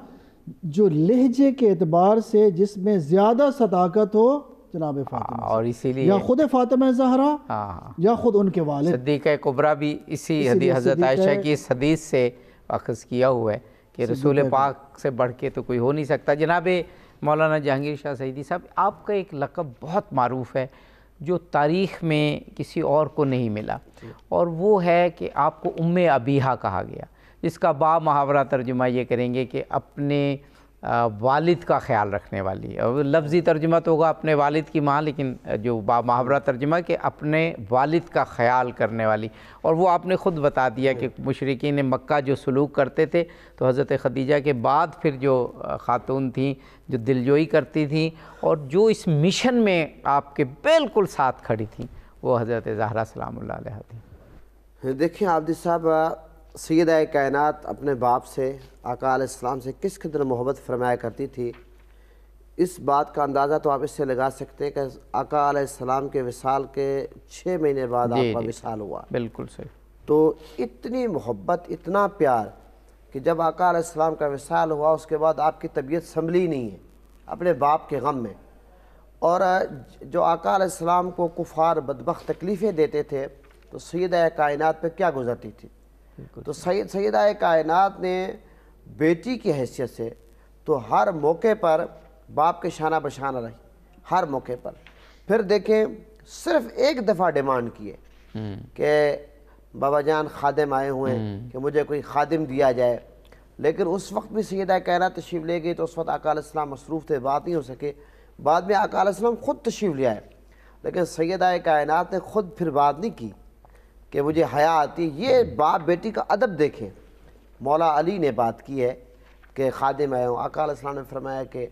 جو لہجے کے اعتبار سے جس میں زیادہ صداقت ہو جناب فاطمہ، اور اسی لیے یا خود فاطمہ زہرا یا خود ان کے والد صدیقہ کبریٰ بھی اسی حدیث حضرت عائشہ کی اس حدیث سے اخذ کیا ہوا ہے کہ رسول پاک سے بڑھ کے تو کوئی ہو نہیں سکتا۔ جناب مولانا جہانگیر شاہ سعیدی صاحب، آپ کا ایک لقب بہت معروف ہے جو تاریخ میں کسی اور کو نہیں ملا، اور وہ ہے کہ آپ کو ام ابیہا کہا گیا، جس کا با محاورہ ترجمہ یہ کریں گے کہ اپنے والد کا خیال رکھنے والی، اور لفظی ترجمہ تو ہوگا اپنے والد کی ماں، لیکن جو با محاورہ ترجمہ کہ اپنے والد کا خیال کرنے والی۔ اور وہ آپ نے خود بتا دیا کہ مشرکین مکہ جو سلوک کرتے تھے تو حضرت خدیجہ کے بعد پھر جو خاتون تھیں جو دلجوئی کرتی تھیں اور جو اس مشن میں آپ کے بالکل ساتھ کھڑی تھیں، وہ حضرت زہرا سلام اللہ علیہ تھیں۔ دیکھیں عابدی صاحب، سیدہ کائنات اپنے باپ سے آقا علیہ السلام سے کس قدر محبت فرمایا کرتی تھی، اس بات کا اندازہ تو آپ اس سے لگا سکتے ہیں کہ آقا علیہ السلام کے وصال کے 6 مہینے بعد آپ کا وصال ہوا۔ بالکل صحیح۔ تو اتنی محبت، اتنا پیار کہ جب آقا علیہ السلام کا وصال ہوا اس کے بعد آپ کی طبیعت سنبھلی نہیں ہے اپنے باپ کے غم میں، اور جو آقا علیہ السلام کو کفار بدبخت تکلیفیں دیتے تھے تو سیدہ کائنات پہ کیا گزرتی تھی۔ تو سیدہ کائنات نے بیٹی کی حیثیت سے تو ہر موقع پر باپ کے شانہ بشانہ رہی، ہر موقع پر۔ پھر دیکھیں صرف ایک دفعہ ڈیمانڈ کیے کہ بابا جان خادم آئے ہوئے ہیں کہ مجھے کوئی خادم دیا جائے، لیکن اس وقت بھی سیدہ کائنات تشریف لے گئی تو اس وقت آقا علیہ السلام مصروف تھے، بات نہیں ہو سکے۔ بعد میں آقا علیہ السلام خود تشریف لے آئے، لیکن سیدہ کائنات نے خود پھر بات نہیں کی کہ مجھے حیا آتی ہے۔ یہ باپ بیٹی کا ادب دیکھیں، مولا علی نے بات کی ہے کہ خادم آئے ہوں، آقا علیہ السلام نے فرمایا کہ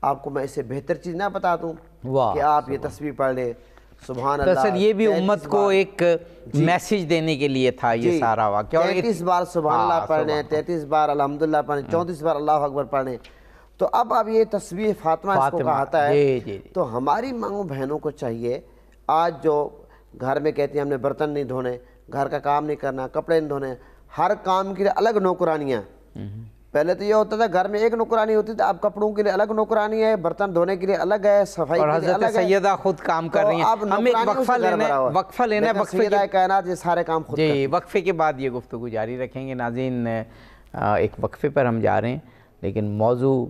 آپ کو میں اسے بہتر چیز نہ بتا دوں کہ آپ یہ تسبیح پڑھ لیں، سبحان اللہ۔ دراصل یہ بھی امت کو ایک میسیج دینے کے لیے تھا یہ سارا واقعہ۔ 33 بار سبحان اللہ پڑھ لیں، 33 بار الحمدللہ پڑھ لیں، 34 بار اللہ اکبر پڑھ لیں۔ تو اب یہ تسبیح فاطمہ اس کو کہتا ہے۔ تو ہماری ماؤں بہنوں کو چاہیے، آج جو گھر میں کہتی ہیں ہم نے برتن نہیں دھونے، گھر کا کام نہیں کرنا، کپڑے نہیں دھونے، ہر کام کے لیے الگ نوکرانیاں۔ پہلے تو یہ ہوتا تھا گھر میں ایک نوکرانی ہوتی تھی، اب کپڑوں کے لیے الگ نوکرانی ہے، برتن دھونے کے لیے الگ ہے، صفائی کے لیے الگ ہے۔ حضرت سیدہ خود کام کر رہی ہیں، ہمیں وقفہ لینا ہے، سیدہ کائنات یہ سارے کام خود جی وقفے کے بعد یہ گفتگو جاری رکھیں گے۔ ناظرین ایک وقفے پر ہم جا رہے ہیں، لیکن موضوع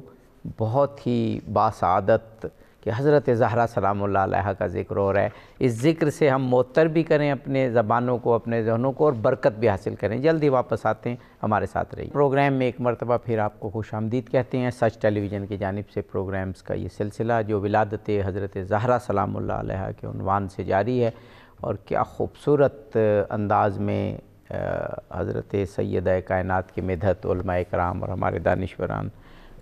بہت ہی باسعادت کہ حضرت زہرا سلام اللہ علیہا کا ذکر ہو رہا ہے۔ اس ذکر سے ہم معطر بھی کریں اپنے زبانوں کو، اپنے ذہنوں کو، اور برکت بھی حاصل کریں۔ جلدی واپس آتے ہیں، ہمارے ساتھ رہیے۔ پروگرام میں ایک مرتبہ پھر آپ کو خوش آمدید کہتے ہیں۔ سچ ٹیلی ویژن کی جانب سے پروگرامز کا یہ سلسلہ جو ولادت حضرت زہرا سلام اللہ علیہا کے عنوان سے جاری ہے، اور کیا خوبصورت انداز میں حضرت سیدہ کائنات کی مدحت علماء کرام اور ہمارے دانشوران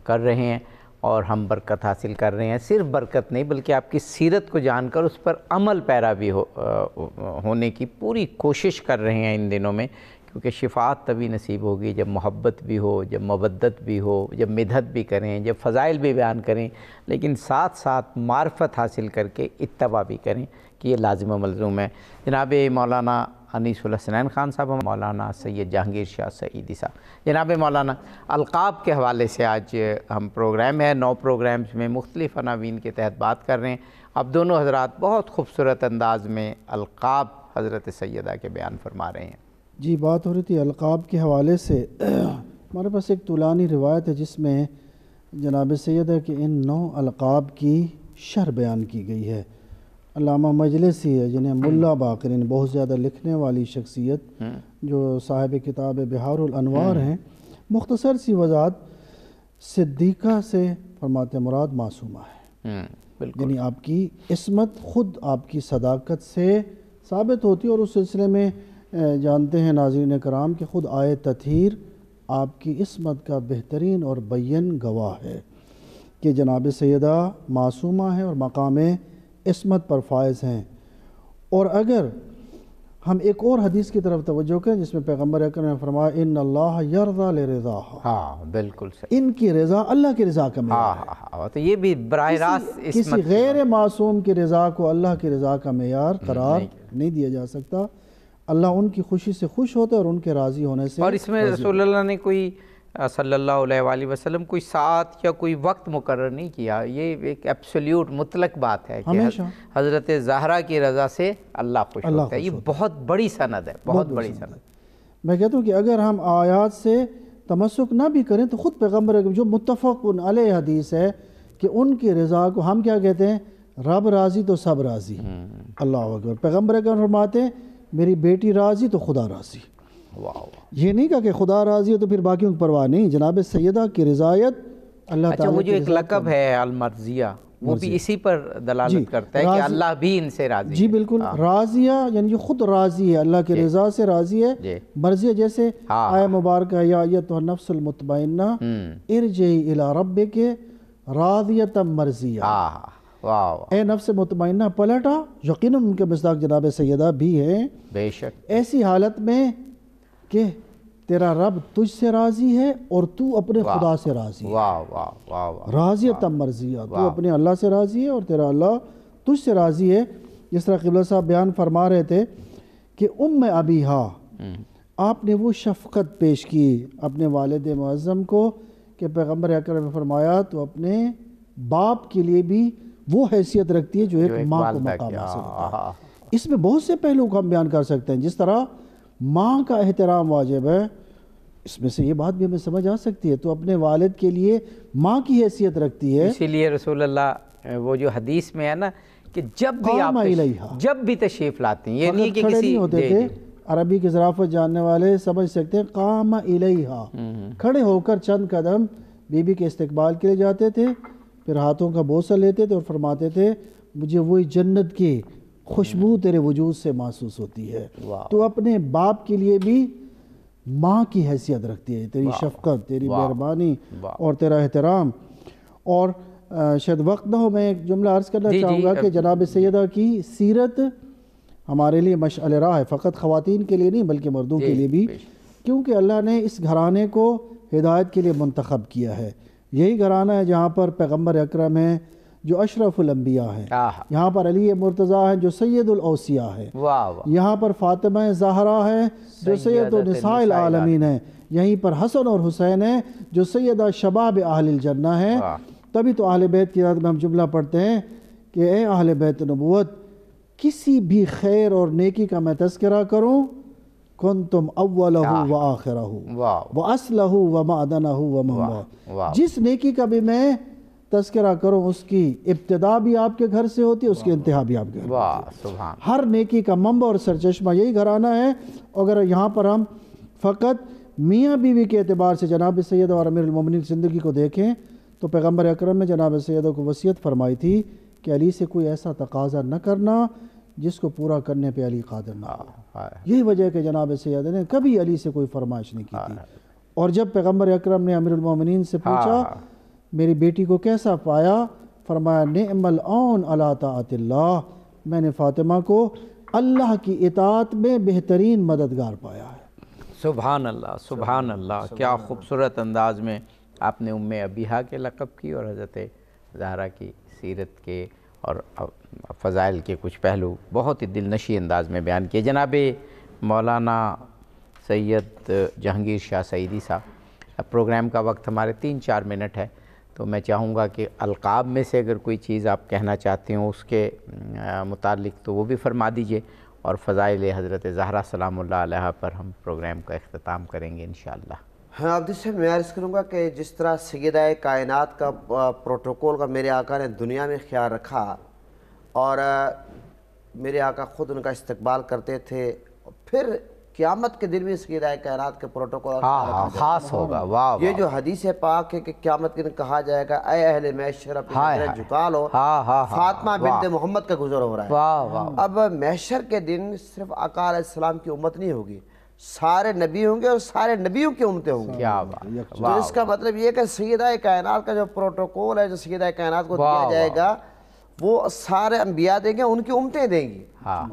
کر رہے ہیں، اور ہم برکت حاصل کر رہے ہیں۔ صرف برکت نہیں بلکہ آپ کی سیرت کو جان کر اس پر عمل پیرا بھی ہونے کی پوری کوشش کر رہے ہیں ان دنوں میں، کیونکہ شفاعت تبھی نصیب ہوگی جب محبت بھی ہو، جب مودت بھی ہو، جب مدحت بھی کریں، جب فضائل بھی بیان کریں، لیکن ساتھ ساتھ معرفت حاصل کر کے اتباع بھی کریں، کہ یہ لازم و ملزوم ہے۔ جناب مولانا انیس الحسنین خان صاحب، مولانا سید جہانگیر شاہ سعیدی صاحب، جناب مولانا القاب کے حوالے سے آج ہم پروگرام ہے، 9 پروگرامز میں مختلف عناوین کے تحت بات کر رہے ہیں۔ اب دونوں حضرات بہت خوبصورت انداز میں القاب حضرت سیدہ کے بیان فرما رہے ہیں۔ جی بات ہو رہی تھی القاب کے حوالے سے۔ ہمارے پاس ایک طولانی روایت ہے جس میں جناب سیدہ کے ان 9 القاب کی شرح بیان کی گئی ہے۔ علامہ مجلسی ہے جنہیں ملا باقرین، بہت زیادہ لکھنے والی شخصیت جو صاحب کتاب بحار الانوار ہیں، مختصر سی وضاحت صدیقہ سے فرماتے مراد معصومہ ہے، یعنی آپ کی عصمت خود آپ کی صداقت سے ثابت ہوتی ہے، اور اس سلسلے میں جانتے ہیں ناظرین کرام کہ خود آئے تطہیر آپ کی عصمت کا بہترین اور بین گواہ ہے کہ جناب سیدہ معصومہ ہے اور مقام عصمت پر فائز ہیں۔ اور اگر ہم ایک اور حدیث کی طرف توجہ کریں جس میں پیغمبر اکرم نے فرمایا ان اللہ یرضی لرضاہ، ہاں بالکل صحیح، ان کی رضا اللہ کی رضا کا معیار ہے۔ ہاں تو یہ بھی براہ راست کسی غیر معصوم کی رضا کو اللہ کی رضا کا معیار قرار نہیں دیا جا سکتا۔ اللہ ان کی خوشی سے خوش ہوتا ہے اور ان کے راضی ہونے سے، اور اس میں رسول اللہ نے کوئی صلی اللہ علیہ وآلہ وسلم کوئی ساعت یا کوئی وقت مقرر نہیں کیا، یہ ایک ایبسلیوٹ مطلق بات ہے کہ حضرت زہرا کی رضا سے اللہ خوش ہوتا ہے۔ یہ بہت بڑی سند ہے، بہت بڑی سند۔ میں کہتا ہوں کہ اگر ہم آیات سے تمسک نہ بھی کریں تو خود پیغمبر جو متفق علیہ حدیث ہے کہ ان کی رضا کو ہم کیا کہتے ہیں، رب راضی تو سب راضی، اللہ اکبر۔ پیغمبر اکرم فرماتے ہیں میری بیٹی راضی تو خدا راضی۔ یہ نہیں کہا کہ خدا راضی ہے تو پھر باقیوں کی پرواہ نہیں، جناب سیدہ کی رضایت اللہ تعالیٰ۔ اچھا وہ جو ایک لقب ہے المرضیہ، وہ بھی اسی پر دلالت کرتا ہے کہ اللہ بھی ان سے راضی ہے۔ جی بالکل، راضیہ یعنی جو خود راضی ہے، اللہ کی رضا سے راضی ہے۔ مرضیہ جیسے آیہ مبارکہ یا ایتھا النفس المطمئنہ ارجعی الی ربک راضیۃ مرضیہ، اے نفس مطمئنہ پلٹا، یقیناً ان کے مصداق جناب سیدہ بھی ہیں، بے شک، ایسی حالت میں کہ تیرا رب تجھ سے راضی ہے اور تو اپنے خدا سے راضی ہے، راضیۃ مرضیہ، تو اپنے اللہ سے راضی ہے اور تیرا اللہ تجھ سے راضی ہے۔ جس طرح قبلہ صاحب بیان فرما رہے تھے کہ ابیہا، آپ نے وہ شفقت پیش کی اپنے والد معظم کو کہ پیغمبر اکرم نے فرمایا تو اپنے باپ کے لیے بھی وہ حیثیت رکھتی ہے جو ایک ماں کو مقام حاصل ہوتا ہے۔ اس میں بہت سے پہلو کو ہم بیان کر سکتے ہیں، جس طرح ماں کا احترام واجب ہے، اس میں سے یہ بات بھی ہمیں سمجھ آ سکتی ہے، تو اپنے والد کے لیے ماں کی حیثیت رکھتی ہے۔ اسی لیے رسول اللہ وہ جو حدیث میں ہے نا کہ جب بھی قام آپ الیہا، جب بھی تشریف لاتے ہیں، یہ نہیں فقط کہ کھڑے کسی نہیں ہوتے تھے، عربی کی ظرافت جاننے والے سمجھ سکتے ہیں قام الیہا، کھڑے ہو کر چند قدم بی بی کے استقبال کے لیے جاتے تھے، پھر ہاتھوں کا بوسہ لیتے تھے اور فرماتے تھے مجھے وہی جنت کی خوشبو تیرے وجود سے محسوس ہوتی ہے، تو اپنے باپ کے لیے بھی ماں کی حیثیت رکھتی ہے، تیری شفقت، تیری مہربانی اور تیرا احترام۔ اور شاید وقت نہ ہو، میں ایک جملہ عرض کرنا چاہوں گا کہ جناب سیدہ کی سیرت ہمارے لیے مشعل راہ ہے، فقط خواتین کے لیے نہیں بلکہ مردوں کے لیے بھی، کیونکہ اللہ نے اس گھرانے کو ہدایت کے لیے منتخب کیا ہے۔ یہی گھرانہ ہے جہاں پر پیغمبر اکرم ہیں جو اشرف الانبیاء ہیں، یہاں پر علی مرتضیٰ ہیں جو سید الاوصیاء ہیں، یہاں پر فاطمہ زہرا ہے جو سید نساء العالمین ہیں، یہیں پر حسن اور حسین ہیں جو سیدہ شباب اہل الجنہ ہیں۔ تبھی تو اہل بیت کی یاد میں ہم جملہ پڑھتے ہیں کہ اے اہل بیت نبوت، کسی بھی خیر اور نیکی کا میں تذکرہ کروں، کنتم اولہ و آخرہ و اصلہ و معدنہ و منبع، جس نیکی کا بھی میں تذکرہ کروں اس کی ابتدا بھی آپ کے گھر سے ہوتی ہے، اس کی انتہا بھی آپ کے گھر سے ہوتی ہے۔ ہر نیکی کا منبع اور سرچشمہ یہی گھرانہ ہے۔ اگر یہاں پر ہم فقط میاں بیوی کے اعتبار سے جناب سیدہ اور امیر المومنین کی زندگی کو دیکھیں تو پیغمبر اکرم نے جناب سیدہ کو وصیت فرمائی تھی کہ علی سے کوئی ایسا تقاضا نہ کرنا جس کو پورا کرنے پہ علی قادر نہ ہو۔ یہی وجہ ہے کہ جناب سیدہ نے کبھی علی سے کوئی فرمائش نہیں کی تھی۔ اور جب پیغمبر اکرم نے امیر المومنین سے پوچھا میری بیٹی کو کیسا پایا، فرمایا نعم العون علی طاعت اللہ، میں نے فاطمہ کو اللہ کی اطاعت میں بہترین مددگار پایا ہے۔ سبحان اللہ، سبحان اللہ، کیا خوبصورت انداز میں آپ نے ام ابیہا کے لقب کی اور حضرت زہرا کی سیرت کے اور فضائل کے کچھ پہلو بہت ہی دل نشیں انداز میں بیان کیے۔ جناب مولانا سید جہانگیر شاہ سعیدی صاحب، پروگرام کا وقت ہمارے 3-4 منٹ ہے، تو میں چاہوں گا کہ القاب میں سے اگر کوئی چیز آپ کہنا چاہتے ہوں اس کے متعلق تو وہ بھی فرما دیجئے، اور فضائل حضرت زہرا سلام اللہ علیہ پر ہم پروگرام کا اختتام کریں گے انشاءاللہ۔ ہاں عبدالعزیز صاحب، میں عرض کروں گا کہ جس طرح سیدہ کائنات کا پروٹوکول کا میرے آقا نے دنیا میں خیال رکھا، اور میرے آقا خود ان کا استقبال کرتے تھے، پھر قیامت کے دن میں سیدہ کائنات کے پروٹوکول خاص ہوگا۔ واہ، یہ جو حدیث پاک ہے کہ قیامت کے دن کہا جائے گا اے اہل محشر اپنی نظریں جھکا لو، فاطمہ بنت محمد کا گزر ہو رہا ہے۔ اب محشر کے دن صرف آقا علیہ السلام کی امت نہیں ہوگی، سارے نبی ہوں گے اور سارے نبیوں کی امتیں ہوں گی۔ تو اس کا مطلب یہ کہ سیدہ کائنات کا جو پروٹوکول ہے جو سیدہ کائنات کو دیا جائے گا وہ سارے انبیاء دیں گے، ان کی امتیں دیں گی۔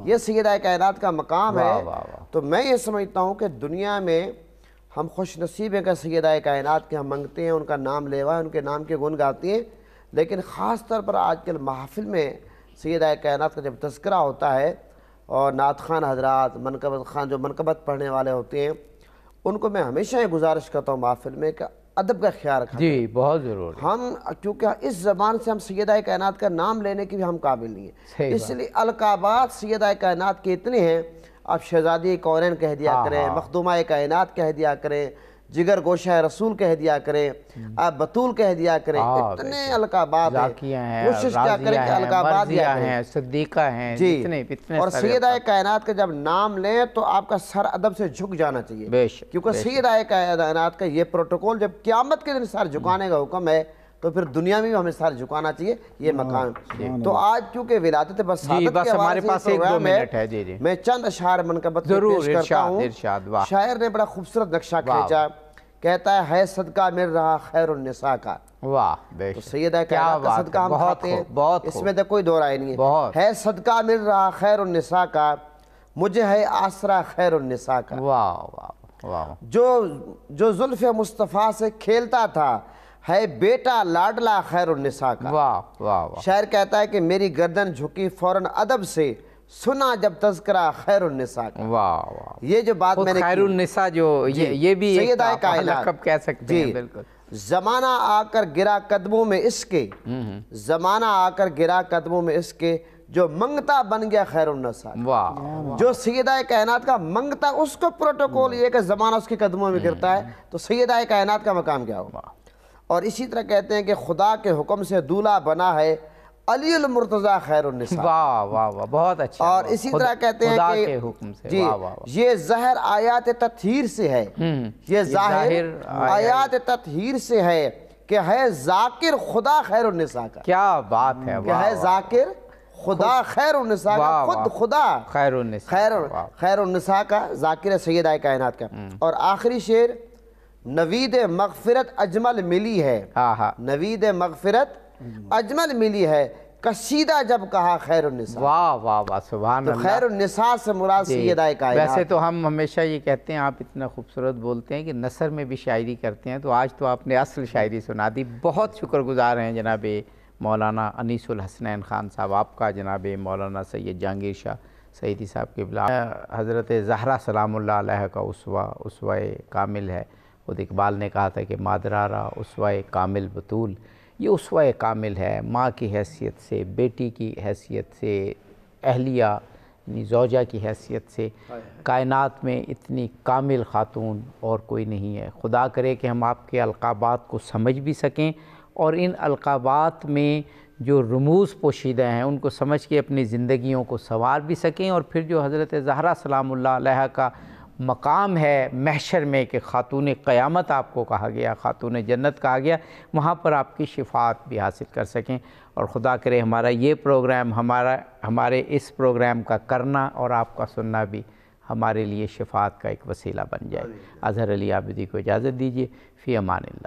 یہ سیدہ کائنات کا مقام ہے۔ تو میں یہ سمجھتا ہوں کہ دنیا میں ہم خوش نصیب ہیں کہ سیدہ کائنات کے ہم منگتے ہیں، ان کا نام لیوا ہے، ان کے نام کے گن گاتے ہیں، لیکن خاص طور پر آج کل محفل میں سیدہ کائنات کا جب تذکرہ ہوتا ہے اور نعت خوان حضرات، منقبت خوان جو منقبت پڑھنے والے ہوتے ہیں، ان کو میں ہمیشہ یہ گزارش کرتا ہوں محفل میں کہ ادب کا خیال رکھا جی، بہت ضرور۔ ہم کیونکہ اس زبان سے ہم سیدہ کائنات کا نام لینے کی بھی ہم قابل نہیں ہیں، اس لیے القابات سیدہ کائنات کے اتنے ہیں، آپ شہزادی کونین کہہ دیا کریں، مخدومہ کائنات کہہ دیا کریں، جگر گوشہ رسول کہہ دیا کریں، آپ بطول کہہ دیا کریں، اتنے القابات ہیں، کوشش کیا کریں کہ القابات دیا کریں، صدیقہ ہیں، اور سیدہ کائنات کا جب نام لیں تو آپ کا سر ادب سے جھک جانا چاہیے، کیونکہ سیدہ کائنات کا یہ پروٹوکول جب قیامت کے دن سر جھکانے کا حکم ہے تو پھر دنیا میں بھی ہمیں سر جھکانا چاہیے، یہ مقام۔ تو آج چونکہ ولادت بصادت کے حوالے سے پروگرام ہے، میں چند اشعار منقبت پیش کرتا ہوں۔ شاعر نے بڑا خوبصورت نقشہ کھینچا، کہتا ہے صدقہ مل رہا خیر النساء کا۔ تو سیدہ کائنات کا صدقہ ہم کھاتے ہیں، اس میں تو کوئی دو رائے نہیں ہے صدقہ مل رہا خیر النساء کا، مجھے ہے آسرا خیر النساء کا۔ جو زلف مصطفیٰ سے کھیلتا تھا ہے بیٹا لاڈلا خیر النساء کا۔ شاعر کہتا ہے کہ میری گردن جھکی فوراً ادب سے سنا جب تذکرہ خیر النساء کا۔ یہ جو بات میں نے خیر النساء جو یہ بھی ایک لقب کہہ سکتے ہیں، بالکل۔ زمانہ آ کر گرا قدموں میں اس کے، زمانہ آ کر گرا قدموں میں اس کے، جو منگتا بن گیا خیر النساء۔ جو سیدہ کائنات کا منگتا، اس کو پروٹوکول یہ کہ زمانہ اس کے قدموں میں گرتا ہے، تو سیدہ کائنات کا مقام کیا ہوگا۔ اور اسی طرح کہتے ہیں کہ خدا کے حکم سے دولہا بنا ہے علی المرتضیٰ خیر النساء. واہ واہ واہ، بہت اچھا. اور اسی طرح کہتے ہیں خدا کہ کے حکم سے. جی واہ واہ واہ. یہ ظاہر آیات تطہیر سے ہے، یہ ظاہر آیات تطہیر سے ہے کہ ہے ذاکر خدا خیر النساء کا. کیا بات ہے. کہ ہے ذاکر خدا خیر النساء کا، خود خدا خیر النساء. خیر النساء کا، ذاکر سیدہ کائنات کا. اور آخری شعر، نوید مغفرت اجمل ملی ہے، نوید مغفرت اجمل ملی ہے، کشیدہ جب کہا خیر النساء. واہ واہ واہ، سبحان تو اللہ. خیر النساء سے مراد سیدہ کائنات. ویسے تو ہم ہمیشہ یہ کہتے ہیں، آپ اتنا خوبصورت بولتے ہیں کہ نثر میں بھی شاعری کرتے ہیں، تو آج تو آپ نے اصل شاعری سنا دی. بہت شکر گزار ہیں جناب مولانا انیس الحسنین خان صاحب آپ کا، جناب مولانا سید جہانگیر شاہ سیدی صاحب کے بلا. حضرت زہرا سلام اللہ علیہ کا اسوہ کامل ہے. خود اقبال نے کہا تھا کہ مادرارا اسوہ کامل بطول. یہ اسوہ کامل ہے، ماں کی حیثیت سے، بیٹی کی حیثیت سے، اہلیہ یعنی زوجہ کی حیثیت سے. کائنات میں اتنی کامل خاتون اور کوئی نہیں ہے. خدا کرے کہ ہم آپ کے القابات کو سمجھ بھی سکیں، اور ان القابات میں جو رموز پوشیدہ ہیں ان کو سمجھ کے اپنی زندگیوں کو سنوار بھی سکیں. اور پھر جو حضرت زہرا سلام اللہ علیہ کا مقام ہے محشر میں کہ خاتون قیامت آپ کو کہا گیا، خاتون جنت کہا گیا، وہاں پر آپ کی شفاعت بھی حاصل کر سکیں. اور خدا کرے ہمارا یہ پروگرام، ہمارے اس پروگرام کا کرنا اور آپ کا سننا بھی ہمارے لیے شفاعت کا ایک وسیلہ بن جائے. اظہر علی عابدی کو اجازت دیجیے. فی امان اللہ.